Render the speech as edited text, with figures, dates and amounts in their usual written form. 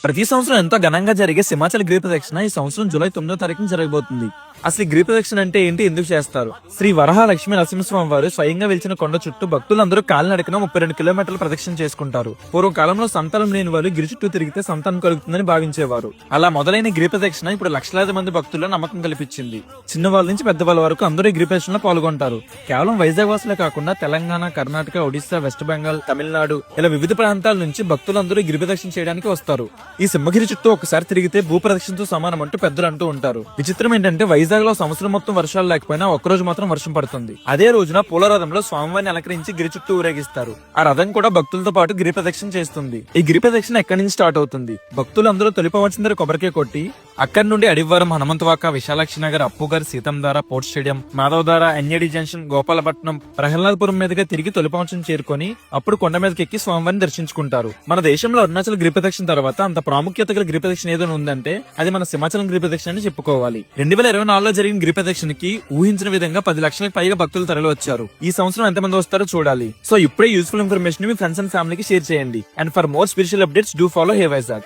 ప్రతి సంవత్సరం ఎంతో ఘనంగా జరిగే సింహాచల్ గిరి ప్రదక్షిణ ఈ సంవత్సరం జూలై 9వ తారీఖున జరగబోతుంది. అసలు ఈ గిరి ప్రదక్షిణ అంటే ఏంటి, ఎందుకు చేస్తారు? శ్రీ వరహ లక్ష్మీ నరసింహస్వామి వారు స్వయంగా వెలిచిన కొండ చుట్టూ భక్తులందరూ కాలినడకన 32 కిలోమీటర్ల ప్రదక్షిణ చేసుకుంటారు. పూర్వకాలంలో సంతానం లేని వారు గిరి చుట్టూ తిరిగితే సంతానం కలుగుతుందని భావించేవారు. అలా మొదలైన గిరి ప్రదక్షిణ ఇప్పుడు లక్షలాది మంది భక్తుల్లో నమ్మకం కల్పించింది. చిన్నవాళ్ళ నుంచి పెద్దవాళ్ళ వరకు అందరూ ఈ గిరి ప్రదక్షిణలో పాల్గొంటారు. కేవలం వైజాగ్ వాసులే కాకుండా తెలంగాణ, కర్ణాటక, ఒడిశా, వెస్ట్ బెంగాల్, తమిళనాడు ఇలా వివిధ ప్రాంతాల నుంచి భక్తులందరూ గిరి ప్రదక్షిణ చేయడానికి వస్తారు. ఈ సింహగిరి చుట్టూ ఒకసారి తిరిగితే భూ ప్రదక్షిణతో సమానం అంటూ పెద్దలు అంటూ ఉంటారు. విచిత్రం ఏంటంటే వైజాగ్ లో సంవత్సరం మొత్తం వర్షాలు లేకపోయినా ఒక్కరోజు మాత్రం వర్షం పడుతుంది. అదే రోజున పూలరథంలో స్వామివారిని అలంకరించి గిరి చుట్టూ ఊరేగిస్తారు. ఆ రథం కూడా భక్తులతో పాటు గిరి ప్రదక్షిణ చేస్తుంది. ఈ గిరి ప్రదక్షిణ ఎక్కడి నుంచి స్టార్ట్ అవుతుంది? భక్తులందరూ తొలిపవలసిన దగ్గర కొబ్బరికాయ కొట్టి అక్కడి నుండి Adivaram, Hanumanthavaka, Visalakshi Nagar, Appughar, Seethammadhara, port stadium, Madhavadhara, NAD junction, Gopalapatnam, Prahladapuram మీదుగా తిరిగి తొలిపవంచం చేరుకొని అప్పుడు కొండ మీదకి ఎక్కి స్వామివారిని దర్శించుకుంటారు. మన దేశంలో అరుణాచల్ గిరి ప్రదక్షిణ తర్వాత అంత ప్రాముఖ్యత గల గిరి ప్రదక్షిణ ఏదైనా ఉందంటే అది మన సింహాచలం గిరి ప్రదక్షిణ అని చెప్పుకోవాలి. 2024లో జరిగిన గిరి ప్రదక్షిణకి ఊహించిన విధంగా 10 లక్షలకు పైగా భక్తులు తరలి వచ్చారు. ఈ సంవత్సరం ఎంతమంది వస్తారో చూడాలి. సో ఇప్పుడే useful information me friends and ఫ్యామిలీకి షేర్ చేయండి. And for more spiritual updates do follow hey Vizag.